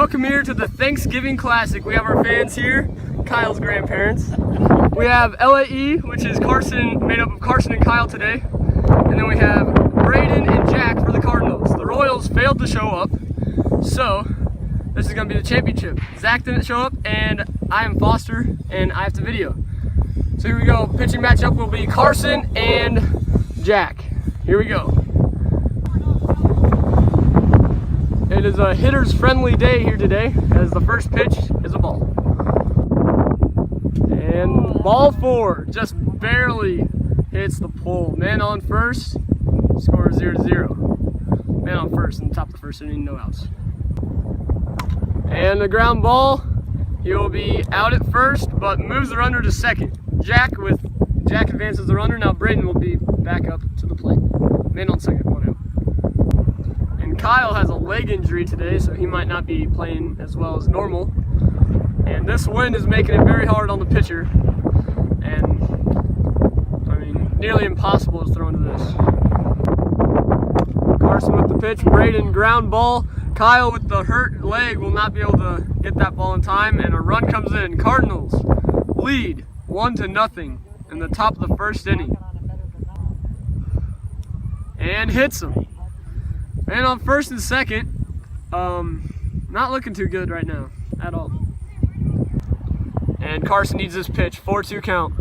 Welcome here to the Thanksgiving Classic. We have our fans here, Kyle's grandparents. We have LAE, which is Carson, made up of Carson and Kyle today. And then we have Braden and Jack for the Cardinals. The Royals failed to show up, so this is going to be the championship. Zach didn't show up, and I am Foster, and I have to video. So here we go. Pitching matchup will be Carson and Jack. Here we go. It is a hitter's friendly day here today, as the first pitch is a ball. And ball 4 just barely hits the pole. Man on first, score 0-0. Man on first in the top of the first inning, no outs. And the ground ball, he will be out at first, but moves the runner to second. Jack advances the runner. Now Braden will be back up to the plate. Man on second, 1 out. And Kyle has a leg injury today, so he might not be playing as well as normal. And this wind is making it very hard on the pitcher. And, I mean, nearly impossible to throw into this. Carson with the pitch, Braden ground ball. Kyle with the hurt leg will not be able to get that ball in time, and a run comes in. Cardinals lead 1-0 in the top of the first inning. And hits him. Man on first and second. Not looking too good right now at all. And Carson needs this pitch, 4-2 count.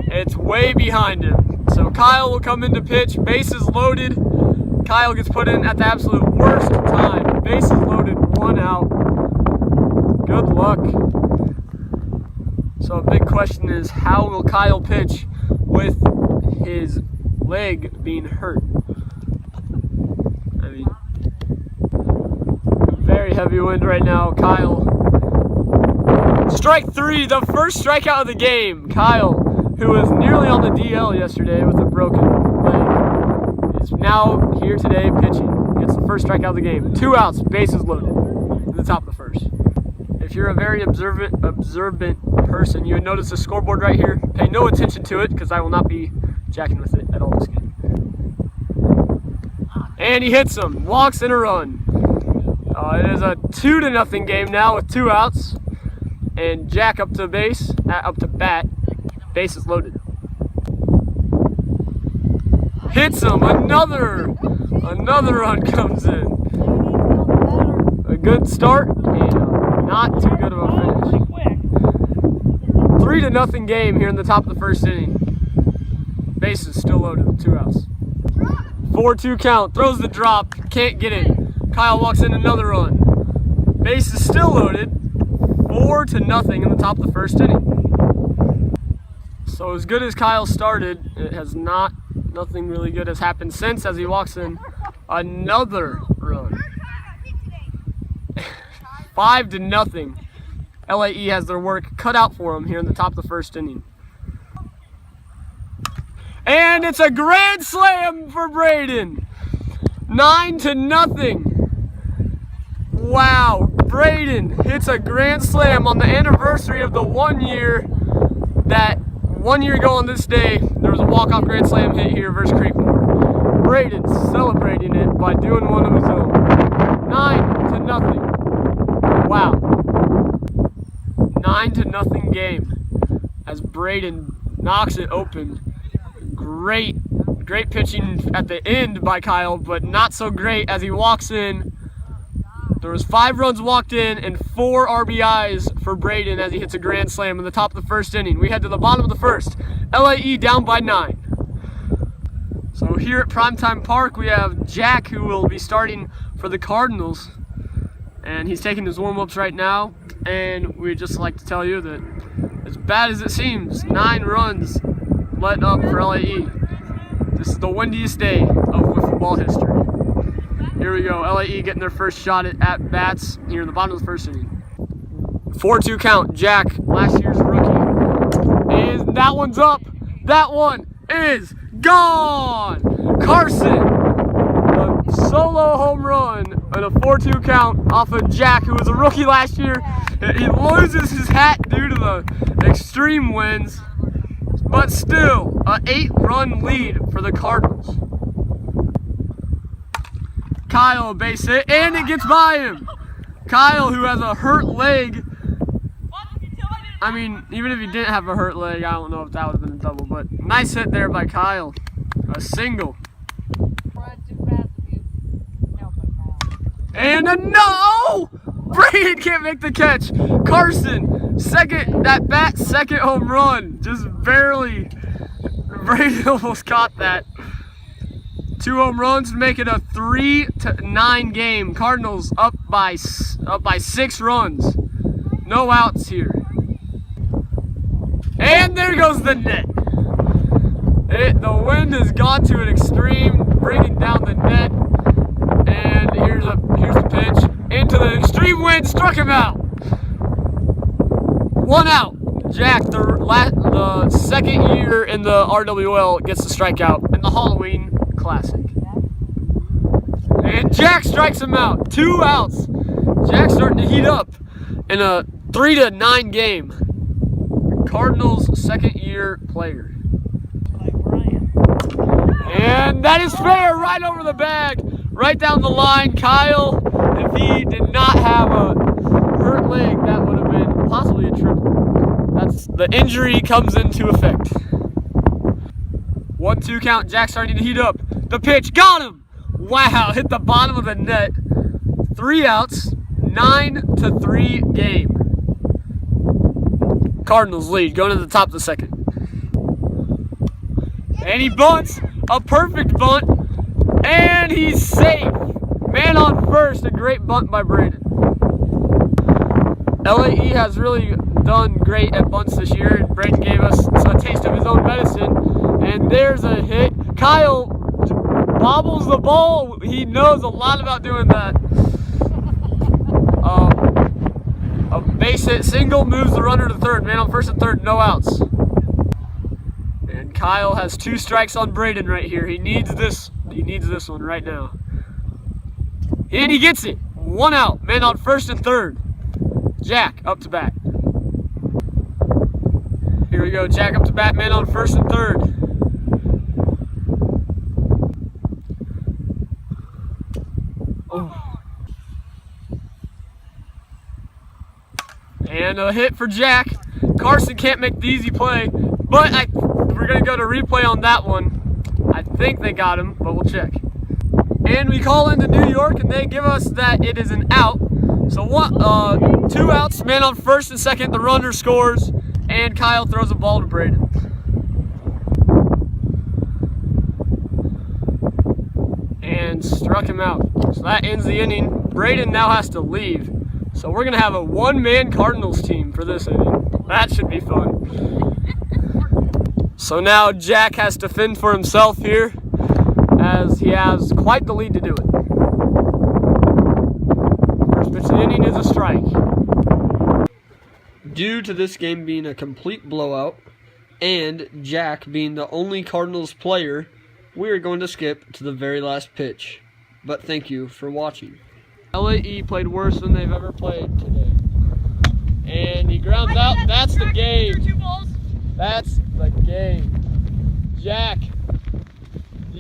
It's way behind him. So Kyle will come in to pitch, bases loaded. Kyle gets put in at the absolute worst time. Bases loaded, 1 out. Good luck. So a big question is, how will Kyle pitch with his leg being hurt? I mean, very heavy wind right now. Kyle. Strike 3, the first strikeout of the game. Kyle, who was nearly on the DL yesterday with a broken leg, is now here today pitching. Gets the first strikeout of the game. 2 outs, bases loaded at the top of the first. If you're a very observant person, you would notice the scoreboard right here. Pay no attention to it, because I will not be jacking with it at all this game. And he hits him, walks in a run. It is a 2-0 game now with 2 outs. And Jack up to bat, bases loaded. Hits him, another run comes in. A good start, and not too good of a finish. 3-0 game here in the top of the first inning. Bases still loaded with 2 outs. 4-2 count, throws the drop, can't get it. Kyle walks in, another run. Bases still loaded, 4-0 in the top of the first inning. So as good as Kyle started, it has nothing really good has happened since, as he walks in another run. 5-0. LAE has their work cut out for them here in the top of the first inning. And it's a grand slam for Braden. 9-0. Wow, Braden hits a grand slam on the anniversary of the 1 year that 1 year ago on this day there was a walk-off grand slam hit here versus Creekmore. Braden's celebrating it by doing one of his own. 9-0. Wow. 9-0 game as Braden knocks it open. Great pitching at the end by Kyle, but not so great as he walks in. There was 5 runs walked in and 4 RBIs for Braden as he hits a grand slam in the top of the first inning. We head to the bottom of the first. LAE down by 9. So here at Primetime Park, we have Jack, who will be starting for the Cardinals. And he's taking his warm-ups right now. And we'd just like to tell you that, as bad as it seems, 9 runs let up for LAE. This is the windiest day of Wiffleball history. Here we go, LAE getting their first shot at bats here in the bottom of the first inning. 4-2 count, Jack, last year's rookie. And that one's up. That one is gone. Carson, a solo home run and a 4-2 count off of Jack, who was a rookie last year. He loses his hat due to the extreme winds, but still, an 8-run lead for the Cardinals. Kyle, base hit, and it gets by him. Kyle, who has a hurt leg. I mean, even if he didn't have a hurt leg, I don't know if that would have been a double, but nice hit there by Kyle. A single. And a no! Braden can't make the catch. Carson, second home run. Just barely. Braden almost caught that. 2 home runs to make it a 3-9 game. Cardinals up by 6 runs. No outs here. And there goes the net. The wind has gone to an extreme, bringing down the net. And here's the pitch into the extreme wind, struck him out. 1 out. Jack, the second year in the RWL, gets the strikeout in the Halloween Classic. And Jack strikes him out. 2 outs. Jack's starting to heat up in a 3-9 game. Cardinals second year player. And that is fair, right over the bag, right down the line. Kyle, if he did not have a hurt leg, that would have been possibly a triple. That's the injury comes into effect. 1-2 count. Jack starting to heat up. The pitch, got him. Wow, hit the bottom of the net. 3 outs, 9-3 game. Cardinals lead, going to the top of the second. And he bunts, a perfect bunt, and he's safe. Man on first, a great bunt by Braden. LAE has really done great at bunts this year, and Braden gave us a taste of his own medicine. And there's a hit. Kyle bobbles the ball. He knows a lot about doing that. A base hit single moves the runner to third. Man on first and third, no outs. And Kyle has 2 strikes on Braden right here. He needs this. He needs this one right now. And he gets it. 1 out. Man on first and third. Jack up to bat. Here we go. Jack up to bat. Man on first and third. Oh. And a hit for Jack. Carson can't make the easy play, but we're going to go to replay on that one. I think they got him, but we'll check. And we call into New York, and they give us that it is an out. So 2 outs, man on first and second, the runner scores, and Kyle throws a ball to Braden. And struck him out. So that ends the inning. Braden now has to leave. So we're going to have a 1-man Cardinals team for this inning. That should be fun. So now Jack has to fend for himself here, as he has quite the lead to do it. First pitch of the inning is a strike. Due to this game being a complete blowout, and Jack being the only Cardinals player, we are going to skip to the very last pitch. But thank you for watching. LAE played worse than they've ever played today. And he grounds out. That's the game. That's the game. Jack,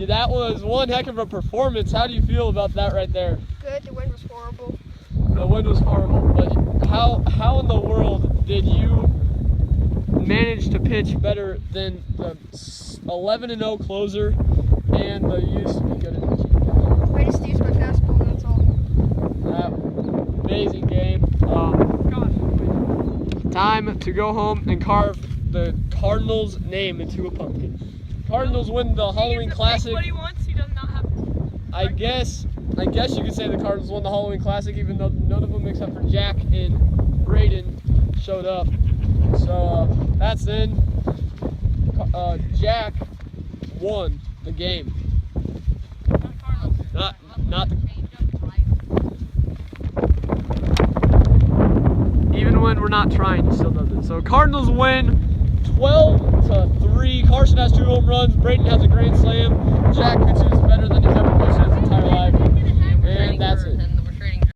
that was one heck of a performance. How do you feel about that right there? Good. The wind was horrible. The wind was horrible. But how in the world did you manage to pitch better than the 11-0 closer and the used to be good at pitching? I just used my fastball, and that's all. Amazing game. Time to go home and carve the Cardinals' name into a pumpkin. Cardinals win the Halloween Classic. What he wants, he does not have. I guess you could say the Cardinals won the Halloween Classic, even though none of them except for Jack and Braden showed up. So that's in. Jack won the game. Not the. Even when we're not trying, he still does it. So Cardinals win 12-3. Carson has 2 home runs. Braden has a grand slam. Jack pitches better than he's ever pitched in his entire life. And that's it.